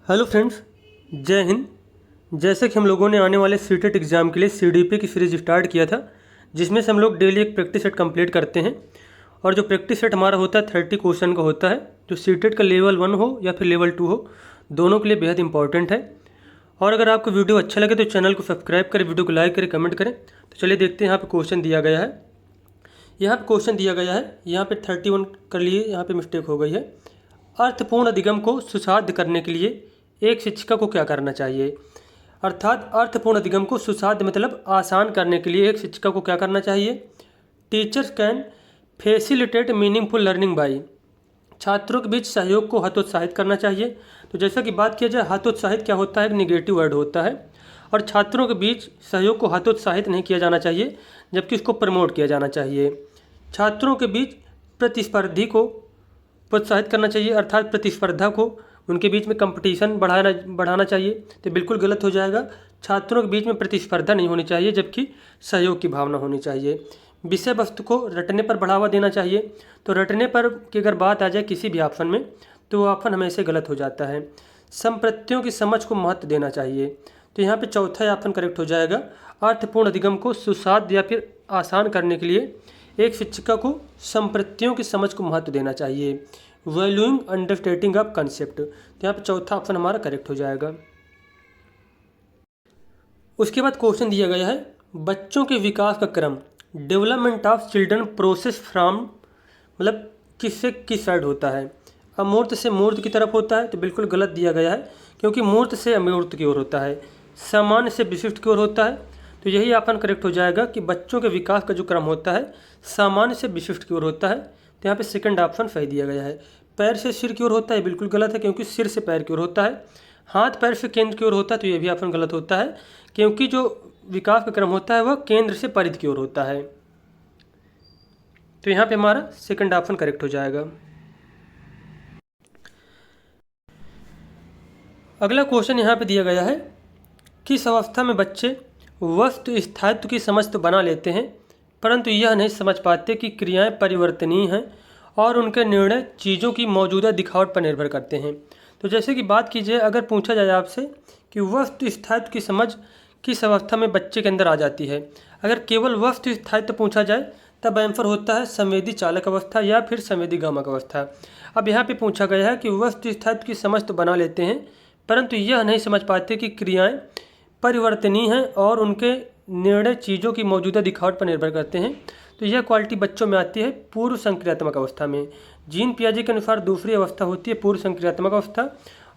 Hello friends, जय हिंद। जैसे कि हम लोगों ने आने वाले सीटेट एग्ज़ाम के लिए सीडीपी की सीरीज़ स्टार्ट किया था, जिसमें से हम लोग डेली एक प्रैक्टिस सेट कंप्लीट करते हैं। और जो प्रैक्टिस सेट हमारा होता है 30 क्वेश्चन का होता है, जो सीटेट का लेवल 1 हो या फिर लेवल 2 हो, दोनों के लिए बेहद इंपॉर्टेंट है। और अगर आपको वीडियो अच्छा लगे तो चैनल को सब्सक्राइब करें, वीडियो को लाइक करें, कमेंट करें। तो चलिए देखते हैं यहाँ पर क्वेश्चन दिया गया है। यहाँ पर क्वेश्चन दिया गया है, यहाँ पे 31 कर लिए, यहाँ पे मिस्टेक हो गई है। अर्थपूर्ण अधिगम को सुसाध्य करने के लिए एक शिक्षिका को क्या करना चाहिए। अर्थात अर्थपूर्ण अधिगम को सुसाध्य मतलब आसान करने के लिए एक शिक्षिका को क्या करना चाहिए। Teachers can facilitate meaningful learning by, छात्रों के बीच सहयोग को हतोत्साहित करना चाहिए। तो जैसा कि बात किया जाए, हतोत्साहित क्या होता है, एक निगेटिव वर्ड होता है। और छात्रों के बीच सहयोग को हतोत्साहित नहीं किया जाना चाहिए, जबकि इसको प्रमोट किया जाना चाहिए। छात्रों के बीच प्रतिस्पर्धी को प्रोत्साहित करना चाहिए, अर्थात प्रतिस्पर्धा को, उनके बीच में कंपटीशन बढ़ाना चाहिए। तो बिल्कुल गलत हो जाएगा। छात्रों के बीच में प्रतिस्पर्धा नहीं होनी चाहिए, जबकि सहयोग की भावना होनी चाहिए। विषय वस्तु को रटने पर बढ़ावा देना चाहिए। तो रटने पर की अगर बात आ जाए किसी भी ऑप्शन में, तो वो ऑप्शन हमेशा गलत हो जाता है। संप्रत्तियों की समझ को महत्व देना चाहिए। तो यहाँ पे चौथा ऑप्शन करेक्ट हो जाएगा। अर्थपूर्ण अधिगम को सुसाध्य या फिर आसान करने के लिए एक शिक्षिका को संप्रत्तियों की समझ को महत्व देना चाहिए। वैल्यूइंग अंडरस्टैंडिंग ऑफ कंसेप्ट, तो यहाँ पे चौथा ऑप्शन हमारा करेक्ट हो जाएगा। उसके बाद क्वेश्चन दिया गया है, बच्चों के विकास का क्रम, development of children process from, मतलब किससे किस साइड होता है। अमूर्त से मूर्त की तरफ होता है, तो बिल्कुल गलत दिया गया है, क्योंकि मूर्त से अमूर्त की ओर होता है। सामान्य से विशिष्ट की ओर होता है, तो यही ऑप्शन करेक्ट हो जाएगा कि बच्चों के विकास का जो क्रम होता है सामान्य से विशिष्ट की ओर होता है। तो यहाँ पे सेकंड ऑप्शन सही दिया गया है। पैर से सिर की ओर होता है, बिल्कुल गलत है, क्योंकि सिर से पैर की ओर होता है। हाथ पैर से केंद्र की ओर होता है, तो ये भी ऑप्शन गलत होता है, क्योंकि जो विकास का क्रम होता है वह केंद्र से परिधि की ओर होता है। तो यहाँ पे हमारा सेकंड ऑप्शन करेक्ट हो जाएगा। अगला क्वेश्चन यहाँ पे दिया गया है, किस अवस्था में बच्चे वस्तु स्थायित्व की समझ तो बना लेते हैं, परंतु यह नहीं समझ पाते कि क्रियाएं परिवर्तनीय हैं और उनके निर्णय चीज़ों की मौजूदा दिखावट पर निर्भर करते हैं। तो जैसे कि बात कीजिए, अगर पूछा जाए आपसे कि वस्तु स्थायित्व की समझ किस अवस्था में बच्चे के अंदर आ जाती है, अगर केवल वस्तु स्थायित्व पूछा जाए तब आंसर होता है संवेदी चालक अवस्था या फिर संवेदी गामक अवस्था। अब यहाँ पे पूछा गया है कि वस्तु स्थायित्व की समझ तो बना लेते हैं, परंतु यह नहीं समझ पाते कि क्रियाएँ परिवर्तनीय हैं और उनके निर्णय चीज़ों की मौजूदा दिखावट पर निर्भर करते हैं। तो यह क्वालिटी बच्चों में आती है पूर्व संक्रियात्मक अवस्था में। जीन पियाजे के अनुसार दूसरी अवस्था होती है पूर्व संक्रियात्मक अवस्था,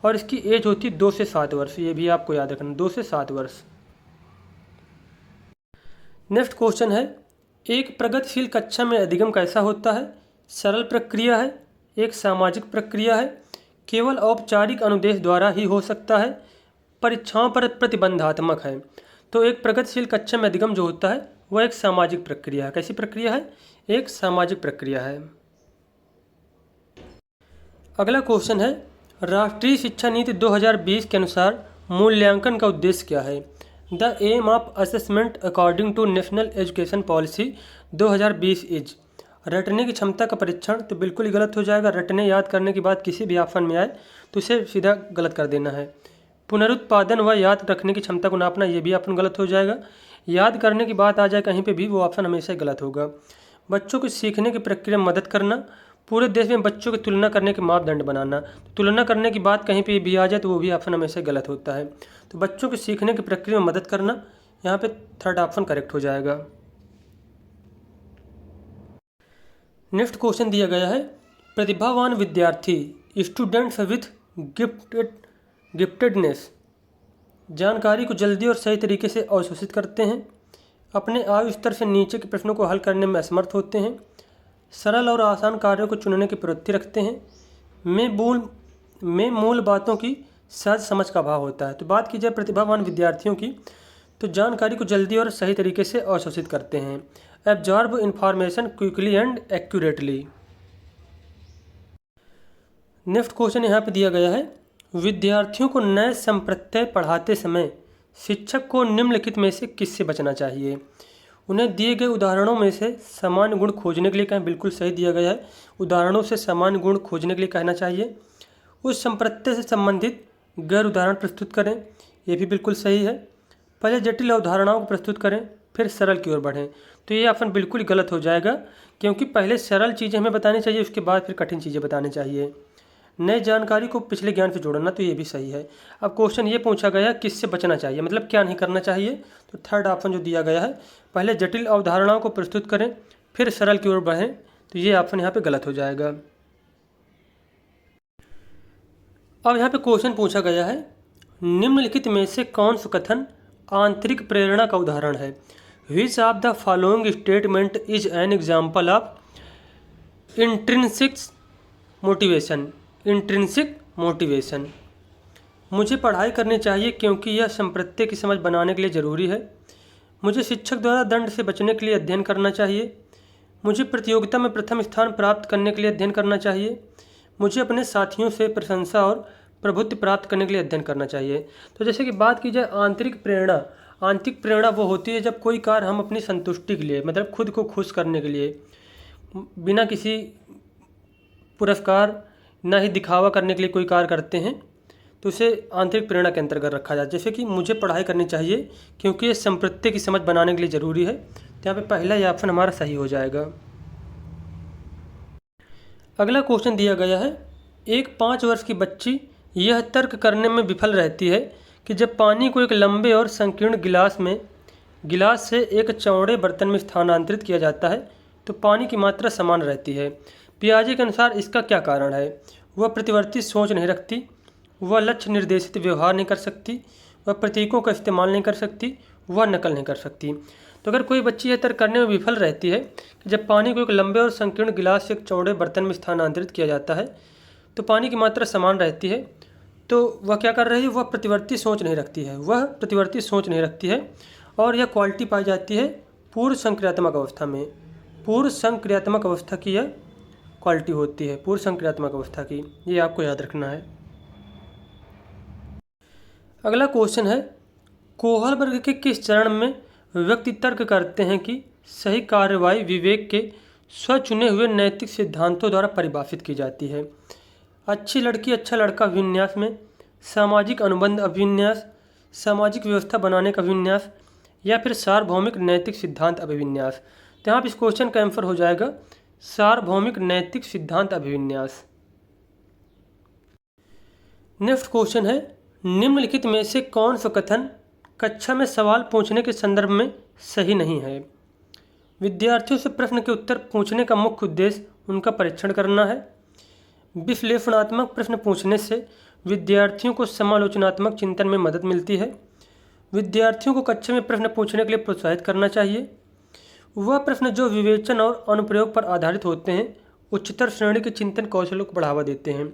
और इसकी एज होती है 2 से 7 वर्ष। ये भी आपको याद रखना, 2 से 7 वर्ष। नेक्स्ट क्वेश्चन है, एक प्रगतिशील कक्षा में अधिगम कैसा होता है। सरल प्रक्रिया है, एक सामाजिक प्रक्रिया है, केवल औपचारिक अनुदेश द्वारा ही हो सकता है, परीक्षाओं पर प्रतिबंधात्मक है। तो एक प्रगतिशील कक्षा में अधिगम जो होता है वह एक सामाजिक प्रक्रिया है। कैसी प्रक्रिया है, एक सामाजिक प्रक्रिया है। अगला क्वेश्चन है, राष्ट्रीय शिक्षा नीति 2020 के अनुसार मूल्यांकन का उद्देश्य क्या है। The aim of assessment according to national education policy 2020 is, रटने की क्षमता का परीक्षण। तो बिल्कुल ही गलत हो जाएगा। रटने याद करने की बात किसी भी ऑप्शन में आए तो उसे सीधा गलत कर देना है। पुनरुत्पादन व याद रखने की क्षमता को नापना, ये भी ऑप्शन गलत हो जाएगा। याद करने की बात आ जाए कहीं पे भी, वो ऑप्शन हमेशा गलत होगा। बच्चों को सीखने की प्रक्रिया में मदद करना, पूरे देश में बच्चों की तुलना करने के मापदंड बनाना। तुलना करने की बात कहीं पे भी आ जाए तो वो भी ऑप्शन हमेशा गलत होता है। तो बच्चों को सीखने की प्रक्रिया में मदद करना, यहाँ पे थर्ड ऑप्शन करेक्ट हो जाएगा। नेक्स्ट क्वेश्चन दिया गया है, प्रतिभावान विद्यार्थी स्टूडेंट्स विथ गिफ्टेडनेस जानकारी को जल्दी और सही तरीके से अवशोषित करते हैं, अपने आयु स्तर से नीचे के प्रश्नों को हल करने में असमर्थ होते हैं, सरल और आसान कार्यों को चुनने की प्रवृत्ति रखते हैं, में मूल बातों की सहज समझ का अभाव होता है। तो बात की जाए प्रतिभावान विद्यार्थियों की, तो जानकारी को जल्दी और सही तरीके से अवशोषित करते हैं, absorb information quickly and accurately. Next question यहाँ पे दिया गया है, विद्यार्थियों को नए संप्रत्यय पढ़ाते समय शिक्षक को निम्नलिखित में से किससे बचना चाहिए। उन्हें दिए गए उदाहरणों में से सामान्य गुण खोजने के लिए कहें, बिल्कुल सही दिया गया है। उदाहरणों से सामान्य गुण खोजने के लिए कहना चाहिए। उस संप्रत्यय से संबंधित गैर उदाहरण प्रस्तुत करें, ये भी बिल्कुल सही है। पहले जटिल अवधारणाओं को प्रस्तुत करें, फिर सरल की ओर बढ़ें, तो ये ऑप्शन बिल्कुल गलत हो जाएगा, क्योंकि पहले सरल चीज़ें हमें बतानी चाहिए, उसके बाद फिर कठिन चीज़ें बतानी चाहिए। नई जानकारी को पिछले ज्ञान से जोड़ना, तो ये भी सही है। अब क्वेश्चन ये पूछा गया किससे बचना चाहिए, मतलब क्या नहीं करना चाहिए, तो थर्ड ऑप्शन जो दिया गया है, पहले जटिल अवधारणाओं को प्रस्तुत करें फिर सरल की ओर बढ़ें, तो ये ऑप्शन यहाँ पे गलत हो जाएगा। अब यहाँ पे क्वेश्चन पूछा गया है, निम्नलिखित में से कौन सा कथन आंतरिक प्रेरणा का उदाहरण है। Which of the following statement is an example of intrinsic motivation. Intrinsic motivation, मुझे पढ़ाई करनी चाहिए क्योंकि यह संप्रत्य की समझ बनाने के लिए ज़रूरी है। मुझे शिक्षक द्वारा दंड से बचने के लिए अध्ययन करना चाहिए। मुझे प्रतियोगिता में प्रथम स्थान प्राप्त करने के लिए अध्ययन करना चाहिए। मुझे अपने साथियों से प्रशंसा और प्रभुत्व प्राप्त करने के लिए अध्ययन करना चाहिए। तो जैसे कि बात की जाए आंतरिक प्रेरणा, आंतरिक प्रेरणा वो होती है जब कोई कार्य हम अपनी संतुष्टि के लिए, मतलब खुद को खुश करने के लिए, बिना किसी पुरस्कार ना ही दिखावा करने के लिए कोई कार्य करते हैं, तो उसे आंतरिक प्रेरणा के अंतर्गत रखा जाए। जैसे कि मुझे पढ़ाई करनी चाहिए क्योंकि ये संप्रत्य की समझ बनाने के लिए ज़रूरी है, तो यहाँ पे पहला ये ऑप्शन हमारा सही हो जाएगा। अगला क्वेश्चन दिया गया है, एक 5 वर्ष की बच्ची यह तर्क करने में विफल रहती है कि जब पानी को एक लंबे और संकीर्ण गिलास से एक चौड़े बर्तन में स्थानांतरित किया जाता है तो पानी की मात्रा समान रहती है। पियाजे के अनुसार इसका क्या कारण है। वह प्रतिवर्ती सोच नहीं रखती, वह लक्ष्य निर्देशित व्यवहार नहीं कर सकती, वह प्रतीकों का इस्तेमाल नहीं कर सकती, वह नकल नहीं कर सकती। तो अगर कोई बच्ची यह तर्क करने में विफल रहती है कि जब पानी को एक लंबे और संकीर्ण गिलास से एक चौड़े बर्तन में स्थानांतरित किया जाता है तो पानी की मात्रा समान रहती है, तो वह क्या कर रही है, वह प्रतिवर्ती सोच नहीं रखती है, वह प्रतिवर्ती सोच नहीं रखती है। और यह क्वालिटी पाई जाती है पूर्व संक्रियात्मक अवस्था में। पूर्व संक्रियात्मक अवस्था की यह क्वालिटी होती है, पूर्व संक्रियात्मक अवस्था की, ये आपको याद रखना है। अगला क्वेश्चन है, कोहल वर्ग के किस चरण में व्यक्ति तर्क करते हैं कि सही कार्रवाई विवेक के स्वचुने हुए नैतिक सिद्धांतों द्वारा परिभाषित की जाती है। अच्छी लड़की अच्छा लड़का अभिविन्यास में, सामाजिक अनुबंध अभिविन्यास, सामाजिक व्यवस्था बनाने का अभिविन्यास, या फिर सार्वभौमिक नैतिक सिद्धांत अभिविन्यास। तो यहाँ पर इस क्वेश्चन का आंसर हो जाएगा सार्वभौमिक नैतिक सिद्धांत अभिविन्यास। नेक्स्ट क्वेश्चन है, निम्नलिखित में से कौन सा कथन कक्षा में सवाल पूछने के संदर्भ में सही नहीं है। विद्यार्थियों से प्रश्न के उत्तर पूछने का मुख्य उद्देश्य उनका परीक्षण करना है। विश्लेषणात्मक प्रश्न पूछने से विद्यार्थियों को समालोचनात्मक चिंतन में मदद मिलती है। विद्यार्थियों को कक्षा में प्रश्न पूछने के लिए प्रोत्साहित करना चाहिए। वह प्रश्न जो विवेचन और अनुप्रयोग पर आधारित होते हैं उच्चतर श्रेणी के चिंतन कौशलों को बढ़ावा देते हैं।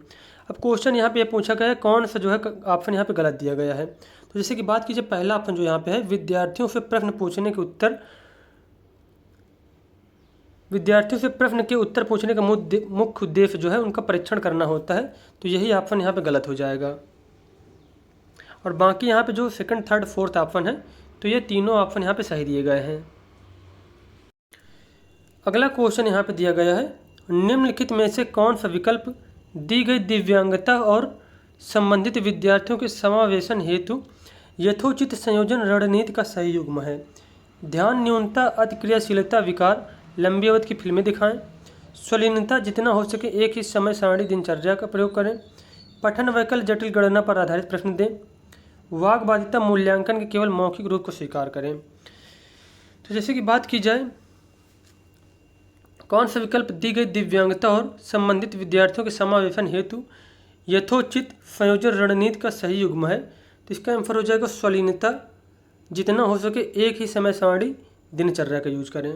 अब क्वेश्चन यहाँ पे पूछा गया है कौन सा जो है ऑप्शन यहाँ पे गलत दिया गया है। तो जैसे कि बात कीजिए पहला ऑप्शन जो यहाँ पे है, विद्यार्थियों से प्रश्न के उत्तर पूछने का मुख्य उद्देश्य जो है उनका परीक्षण करना होता है, तो यही ऑप्शन यहाँ पे गलत हो जाएगा। और बाकी यहाँ पे जो सेकंड थर्ड फोर्थ ऑप्शन है, तो ये तीनों ऑप्शन यहाँ पे सही दिए गए हैं। अगला क्वेश्चन यहाँ पे दिया गया है, निम्नलिखित में से कौन सा विकल्प दी गई दिव्यांगता और संबंधित विद्यार्थियों के समावेशन हेतु यथोचित संयोजन रणनीति का सही युग्म है। ध्यान न्यूनता, अतिक्रियाशीलता विकार, लंबी अवधि की फिल्में दिखाएं, स्वलीनता, जितना हो सके एक ही समय सारणी दिनचर्या का प्रयोग करें, पठन वैकल्प, जटिल गणना पर आधारित प्रश्न दें, वाकबाधिता, मूल्यांकन के केवल मौखिक रूप को स्वीकार करें। तो जैसे कि बात की जाए कौन सा विकल्प दी गई दिव्यांगता और संबंधित विद्यार्थियों के समावेशन हेतु यथोचित संयोजन रणनीति का सही युग्म है, तो इसका आंसर हो जाएगा स्वलीनता, जितना हो सके एक ही समय सारणी दिनचर्या का यूज करें।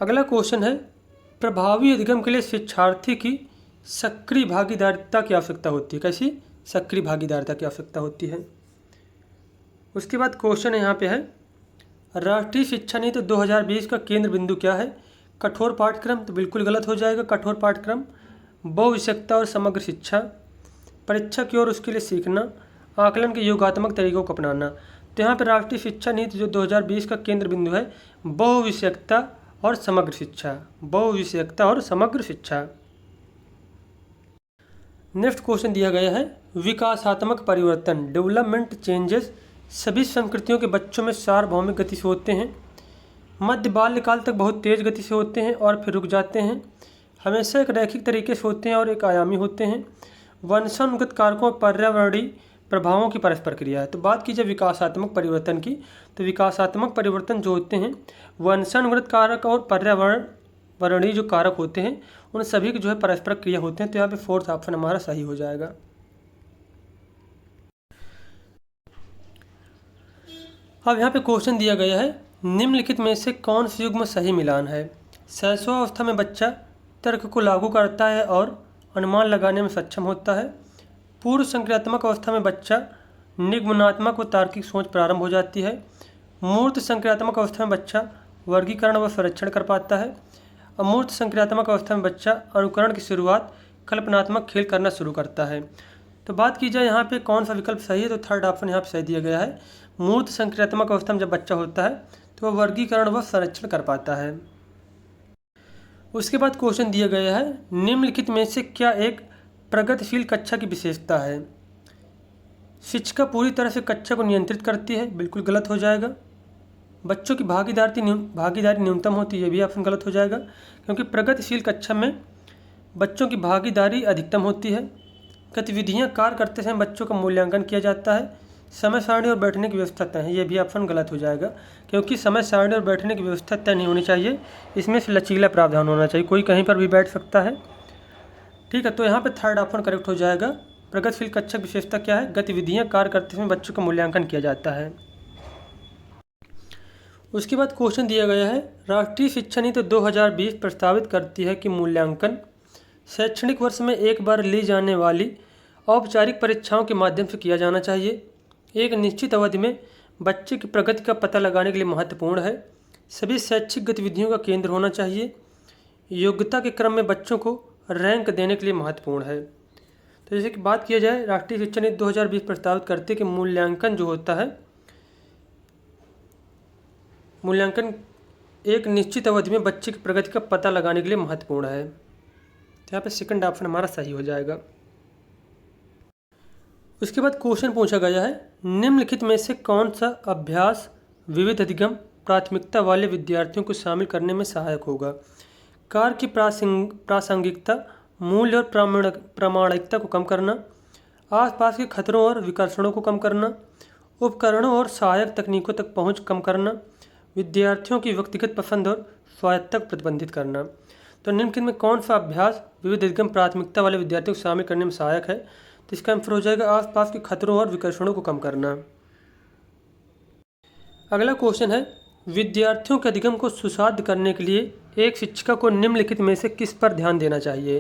अगला क्वेश्चन है, प्रभावी अधिगम के लिए शिक्षार्थी की सक्रिय भागीदारिता की आवश्यकता होती है। कैसी सक्रिय भागीदारिता की आवश्यकता होती है। उसके बाद क्वेश्चन यहाँ पे है, राष्ट्रीय शिक्षा नीति 2020 का केंद्र बिंदु क्या है। कठोर पाठ्यक्रम, तो बिल्कुल गलत हो जाएगा कठोर पाठ्यक्रम। बहुविषयकता और समग्र शिक्षा, परीक्षा की ओर उसके लिए सीखना, आकलन के योगात्मक तरीकों को अपनाना। तो यहाँ पर राष्ट्रीय शिक्षा नीति जो 2020 का केंद्र बिंदु है बहुविषयकता और समग्र शिक्षा, बहुविषयकता और समग्र शिक्षा। नेक्स्ट क्वेश्चन दिया गया है विकासात्मक परिवर्तन, डेवलपमेंट चेंजेस सभी संस्कृतियों के बच्चों में सार्वभौमिक गति से होते हैं, मध्य बाल्यकाल तक बहुत तेज़ गति से होते हैं और फिर रुक जाते हैं, हमेशा एक रैखिक तरीके से होते हैं और एक आयामी होते हैं, वंशानुगत कारकों और पर्यावरणीय प्रभावों की परस्पर क्रिया है। तो बात की जाए विकासात्मक परिवर्तन की, तो विकासात्मक परिवर्तन जो होते हैं वंशानुगत कारक और पर्यावरणीय जो कारक होते हैं उन सभी की जो है परस्पर क्रिया होते हैं। तो यहाँ पे फोर्थ ऑप्शन हमारा सही हो जाएगा। अब यहाँ पे क्वेश्चन दिया गया है निम्नलिखित में से कौन सी युग्म सही मिलान है। शैशवावस्था में बच्चा तर्क को लागू करता है और अनुमान लगाने में सक्षम होता है। पूर्व संक्रियात्मक अवस्था में बच्चा निगमनात्मक व तार्किक सोच प्रारंभ हो जाती है। मूर्त संक्रियात्मक अवस्था में बच्चा वर्गीकरण व संरक्षण कर पाता है। अमूर्त संक्रियात्मक अवस्था में बच्चा अनुकरण की शुरुआत कल्पनात्मक खेल करना शुरू करता है। तो बात की जाए यहाँ पे कौन सा विकल्प सही है, तो थर्ड ऑप्शन यहाँ पे सही दिया गया है। मूर्त संक्रियात्मक अवस्था में जब बच्चा होता है तो वह वर्गीकरण व संरक्षण कर पाता है। उसके बाद क्वेश्चन दिया गया है निम्नलिखित में से क्या एक प्रगतिशील कक्षा की विशेषता है। शिक्षिका पूरी तरह से कक्षा को नियंत्रित करती है, बिल्कुल गलत हो जाएगा। बच्चों की भागीदारी न्यूनतम होती है, ये भी ऑप्शन गलत हो जाएगा, क्योंकि प्रगतिशील कक्षा में बच्चों की भागीदारी अधिकतम होती है। गतिविधियाँ कार्य करते समय बच्चों का मूल्यांकन किया जाता है। समय सारणी और बैठने की व्यवस्था तय है, ये भी ऑप्शन गलत हो जाएगा, क्योंकि समय सारणी और बैठने की व्यवस्था तय नहीं होनी चाहिए, इसमें से लचीला प्रावधान होना चाहिए, कोई कहीं पर भी बैठ सकता है। ठीक है, तो यहाँ पे थर्ड ऑप्शन करेक्ट हो जाएगा। प्रगतिशील कक्षा की विशेषता क्या है, गतिविधियाँ कार्य करते समय बच्चों का मूल्यांकन किया जाता है। उसके बाद क्वेश्चन दिया गया है राष्ट्रीय शिक्षा नीति 2020 प्रस्तावित करती है कि मूल्यांकन शैक्षणिक वर्ष में एक बार ली जाने वाली औपचारिक परीक्षाओं के माध्यम से किया जाना चाहिए। एक निश्चित अवधि में बच्चे की प्रगति का पता लगाने के लिए महत्वपूर्ण है। सभी शैक्षिक गतिविधियों का केंद्र होना चाहिए। योग्यता के क्रम में बच्चों को रैंक देने के लिए महत्वपूर्ण है। तो जैसे कि बात किया जाए राष्ट्रीय शिक्षा नीति 2020 प्रस्तावित करते कि मूल्यांकन जो होता है, मूल्यांकन एक निश्चित अवधि में बच्चे की प्रगति का पता लगाने के लिए महत्वपूर्ण है। तो यहाँ पे सेकंड ऑप्शन हमारा सही हो जाएगा। उसके बाद क्वेश्चन पूछा गया है निम्नलिखित में से कौन सा अभ्यास विविध अधिगम प्राथमिकता वाले विद्यार्थियों को शामिल करने में सहायक होगा। कार्य की प्रासंगिकता, मूल्य और प्रामाणिकता को कम करना, आसपास के खतरों और विकर्षणों को कम करना, उपकरणों और सहायक तकनीकों तक पहुंच कम करना, विद्यार्थियों की व्यक्तिगत पसंद और स्वायत्तता को प्रतिबंधित करना। तो निम्नलिखित में कौन सा अभ्यास विविध अधिगम प्राथमिकता वाले विद्यार्थियों को शामिल करने में सहायक है। तो इसका आंसर हो जाएगा आसपास के खतरों और विकर्षणों को कम करना। अगला क्वेश्चन है विद्यार्थियों के अधिगम को सुसाध्य करने के लिए एक शिक्षिका को निम्नलिखित में से किस पर ध्यान देना चाहिए।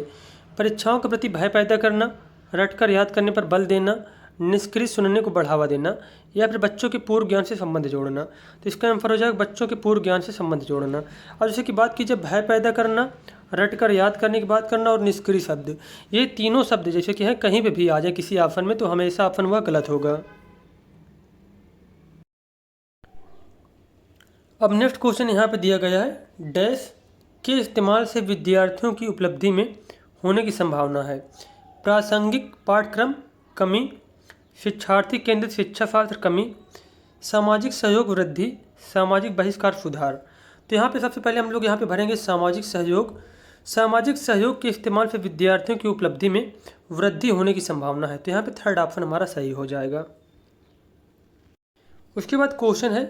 परीक्षाओं के प्रति भय पैदा करना, रटकर याद करने पर बल देना, निष्क्रिय सुनने को बढ़ावा देना, या फिर बच्चों के पूर्व ज्ञान से संबंध जोड़ना। तो इसका आंसर हो जाएगा बच्चों के पूर्व ज्ञान से संबंध जोड़ना। और जैसे कि बात कीजिए भय पैदा करना, रटकर याद करने की बात करना और निष्क्रिय शब्द, ये तीनों शब्द जैसे कि हैं कहीं पे भी आ जाए किसी ऑप्शन में तो हमेशा ऑप्शन वह गलत होगा। अब नेक्स्ट क्वेश्चन यहाँ पे दिया गया है डैश के इस्तेमाल से विद्यार्थियों की उपलब्धि में होने की संभावना है। प्रासंगिक पाठ्यक्रम कमी, शिक्षार्थी केंद्रित शिक्षा शास्त्र कमी, सामाजिक सहयोग वृद्धि, सामाजिक बहिष्कार सुधार। तो यहाँ पे सबसे पहले हम लोग यहाँ पे भरेंगे सामाजिक सहयोग। सामाजिक सहयोग के इस्तेमाल से विद्यार्थियों की उपलब्धि में वृद्धि होने की संभावना है। तो यहाँ पे थर्ड ऑप्शन हमारा सही हो जाएगा। उसके बाद क्वेश्चन है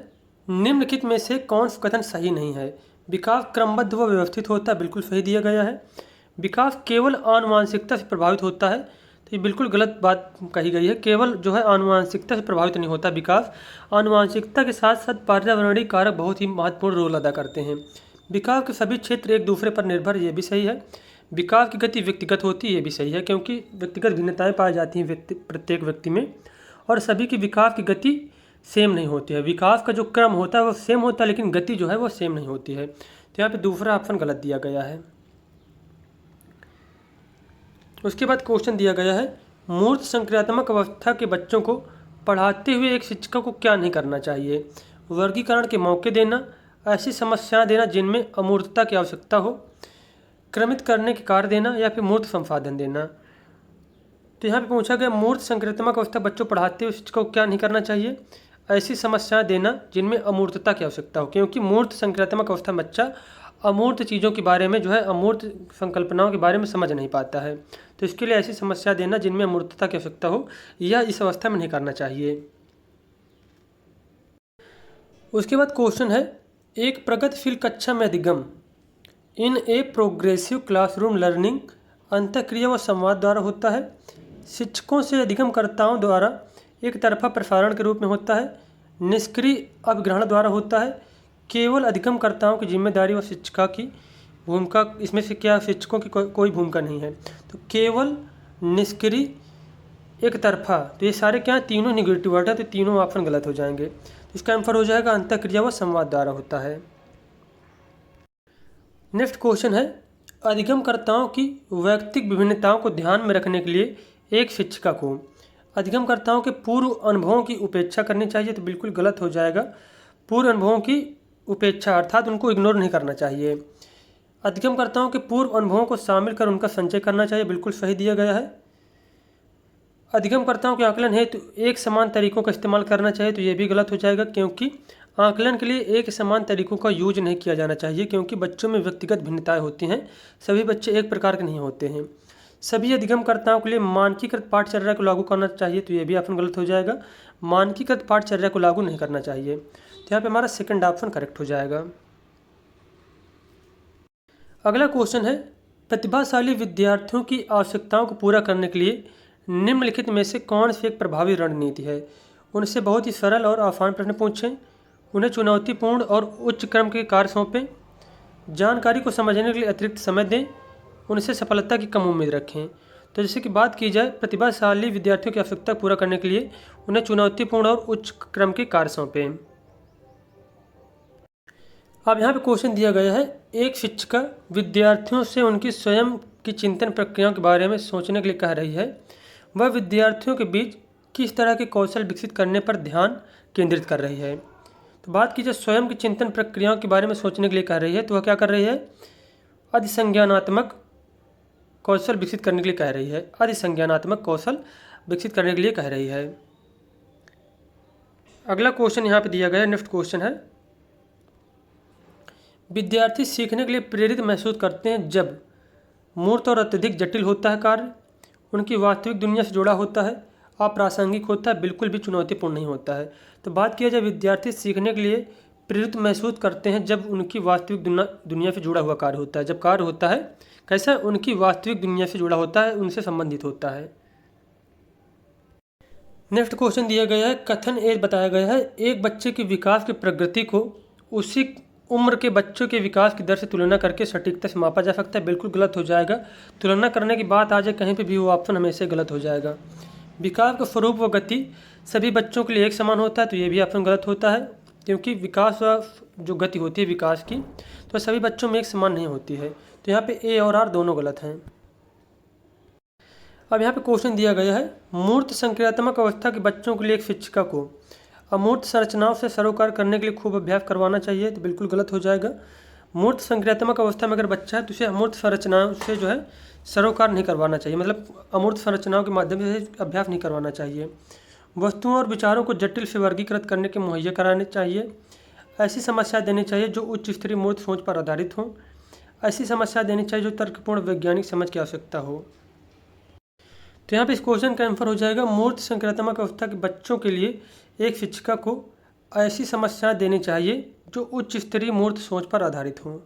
निम्नलिखित में से कौन सा कथन सही नहीं है। विकास क्रमबद्ध व व्यवस्थित होता है, बिल्कुल सही दिया गया है। विकास केवल आनुवांशिकता से प्रभावित होता है, तो ये बिल्कुल गलत बात कही गई है। केवल जो है आनुवांशिकता से प्रभावित नहीं होता विकास, आनुवांशिकता के साथ साथ पर्यावरणीय कारक बहुत ही महत्वपूर्ण रोल अदा करते हैं। विकास के सभी क्षेत्र एक दूसरे पर निर्भर, ये भी सही है। विकास की गति व्यक्तिगत होती है, ये भी सही है, क्योंकि व्यक्तिगत भिन्नताएं पाई जाती हैं प्रत्येक व्यक्ति में, और सभी की विकास की गति सेम नहीं होती है। विकास का जो क्रम होता है वो सेम होता है, लेकिन गति जो है वो सेम नहीं होती है। तो यहाँ पे दूसरा ऑप्शन गलत दिया गया है। उसके बाद क्वेश्चन दिया गया है मूर्त संक्रियात्मक अवस्था के बच्चों को पढ़ाते हुए एक शिक्षक को क्या नहीं करना चाहिए। वर्गीकरण के मौके देना, ऐसी समस्याएं देना जिनमें अमूर्तता की आवश्यकता हो, क्रमित करने के कार्य देना, या फिर मूर्त संसाधन देना। तो यहाँ पे पूछा गया मूर्त संक्रात्मक अवस्था बच्चों पढ़ाते हुए शिक्षकों को क्या नहीं करना चाहिए, ऐसी समस्याएं देना जिनमें अमूर्तता की आवश्यकता हो, क्योंकि मूर्त संक्रात्मक अवस्था में बच्चा अमूर्त चीज़ों के बारे में जो है अमूर्त संकल्पनाओं के बारे में समझ नहीं पाता है। तो इसके लिए ऐसी समस्या देना जिनमें अमूर्तता की आवश्यकता हो यह इस अवस्था में नहीं करना चाहिए। उसके बाद क्वेश्चन है, एक प्रगतिशील कक्षा में अधिगम इन ए प्रोग्रेसिव क्लासरूम लर्निंग अंतःक्रिया व संवाद द्वारा होता है, शिक्षकों से अधिगमकर्ताओं द्वारा एक तरफा प्रसारण के रूप में होता है, निष्क्रिय अभिग्रहण द्वारा होता है, केवल अधिगमकर्ताओं की जिम्मेदारी व शिक्षका की भूमिका, इसमें से क्या शिक्षकों की कोई भूमिका नहीं है। तो केवल, निष्क्रिय, एक तरफा, तो ये सारे क्या तीनों निगेटिव वर्ड है, तो तीनों ऑप्शन गलत हो जाएंगे। तो इसका आंसर हो जाएगा अंतःक्रिया व संवाद द्वारा होता है। नेक्स्ट क्वेश्चन है, अधिगमकर्ताओं की वैयक्तिक विभिन्नताओं को ध्यान में रखने के लिए एक शिक्षिका को अधिगमकर्ताओं के पूर्व अनुभवों की उपेक्षा करनी चाहिए, तो बिल्कुल गलत हो जाएगा। पूर्व अनुभवों की उपेक्षा अर्थात उनको इग्नोर नहीं करना चाहिए। अधिगमकर्ताओं के पूर्व अनुभवों को शामिल कर उनका संचय करना चाहिए, बिल्कुल सही दिया गया है। अधिगमकर्ताओं के आकलन हेतु एक समान तरीकों का इस्तेमाल करना चाहिए, तो ये भी गलत हो जाएगा, क्योंकि आकलन के लिए एक समान तरीकों का यूज नहीं किया जाना चाहिए, क्योंकि बच्चों में व्यक्तिगत भिन्नताएं होती हैं, सभी बच्चे एक प्रकार के नहीं होते हैं। सभी अधिगमकर्ताओं के लिए मानकीकृत पाठचर्या को लागू करना चाहिए, तो ये भी ऑप्शन गलत हो जाएगा, मानकीकृत पाठचर्या को लागू नहीं करना चाहिए। तो यहाँ पे हमारा सेकंड ऑप्शन करेक्ट हो जाएगा। अगला क्वेश्चन है, प्रतिभाशाली विद्यार्थियों की आवश्यकताओं को पूरा करने के लिए निम्नलिखित में से कौन सी एक प्रभावी रणनीति है। उनसे बहुत ही सरल और आसान प्रश्न पूछें, उन्हें चुनौतीपूर्ण और उच्च क्रम के कार्य सौंपें, जानकारी को समझने के लिए अतिरिक्त समय दें, उनसे सफलता की कम उम्मीद रखें। तो जैसे कि बात की जाए प्रतिभाशाली विद्यार्थियों की आवश्यकता पूरा करने के लिए उन्हें चुनौतीपूर्ण और उच्च क्रम के कार्य सौंपें। अब यहाँ पे क्वेश्चन दिया गया है, एक शिक्षिका विद्यार्थियों से उनकी स्वयं की चिंतन प्रक्रियाओं के बारे में सोचने के लिए कह रही है, वह विद्यार्थियों के बीच किस तरह के कौशल विकसित करने पर ध्यान केंद्रित कर रही है। तो बात की जाए स्वयं की चिंतन प्रक्रियाओं के बारे में सोचने के लिए कह रही है, तो वह क्या कर रही है, अधिसंज्ञानात्मक कौशल विकसित करने के लिए कह रही है, अधिसंज्ञानात्मक कौशल विकसित करने के लिए कह रही है। अगला क्वेश्चन यहाँ पे दिया गया है, नेक्स्ट क्वेश्चन है, विद्यार्थी सीखने के लिए प्रेरित महसूस करते हैं जब मूर्त और अत्यधिक जटिल होता है कार्य, उनकी वास्तविक दुनिया से जुड़ा होता है, अप्रासंगिक होता है, बिल्कुल भी चुनौतीपूर्ण नहीं होता है। तो बात किया जाए विद्यार्थी सीखने के लिए प्रेरित महसूस करते हैं जब उनकी वास्तविक दुनिया से जुड़ा हुआ कार्य होता है, जब कार्य होता है कैसा, उनकी वास्तविक दुनिया से जुड़ा होता है, उनसे संबंधित होता है। नेक्स्ट क्वेश्चन दिया गया है, कथन ए बताया गया है, एक बच्चे के विकास की प्रगति को उसी उम्र के बच्चों के विकास की दर से तुलना करके सटीकता से मापा जा सकता है, बिल्कुल गलत हो जाएगा। तुलना करने की बात आ जाए कहीं पे भी वो ऑप्शन हमेशा गलत हो जाएगा। विकास का स्वरूप व गति सभी बच्चों के लिए एक समान होता है, तो ये भी ऑप्शन गलत होता है, क्योंकि विकास व जो गति होती है विकास की तो सभी बच्चों में एक समान नहीं होती है। तो यहाँ पे ए और आर दोनों गलत हैं। अब यहाँ पे क्वेश्चन दिया गया है, मूर्त संक्रियात्मक अवस्था के बच्चों के लिए एक शिक्षिका को अमूर्त संरचनाओं से सरोकार करने के लिए खूब अभ्यास करवाना चाहिए, तो बिल्कुल गलत हो जाएगा। मूर्त संक्रियात्मक अवस्था में अगर बच्चा है तो उसे अमूर्त संरचनाओं से जो है सरोकार नहीं करवाना चाहिए, मतलब अमूर्त संरचनाओं के माध्यम से अभ्यास नहीं करवाना चाहिए। वस्तुओं और विचारों को जटिल से वर्गीकृत करने के मुहैया कराने चाहिए, ऐसी समस्या देनी चाहिए जो उच्च स्तरीय मूर्त सोच पर आधारित हों, ऐसी समस्या देनी चाहिए जो तर्कपूर्ण वैज्ञानिक समझ की आवश्यकता हो। तो यहाँ पे इस क्वेश्चन का आंसर हो जाएगा, मूर्त संक्रियात्मक अवस्था के बच्चों के लिए एक शिक्षिका को ऐसी समस्याएं देनी चाहिए जो उच्च स्तरीय मूर्त सोच पर आधारित हों।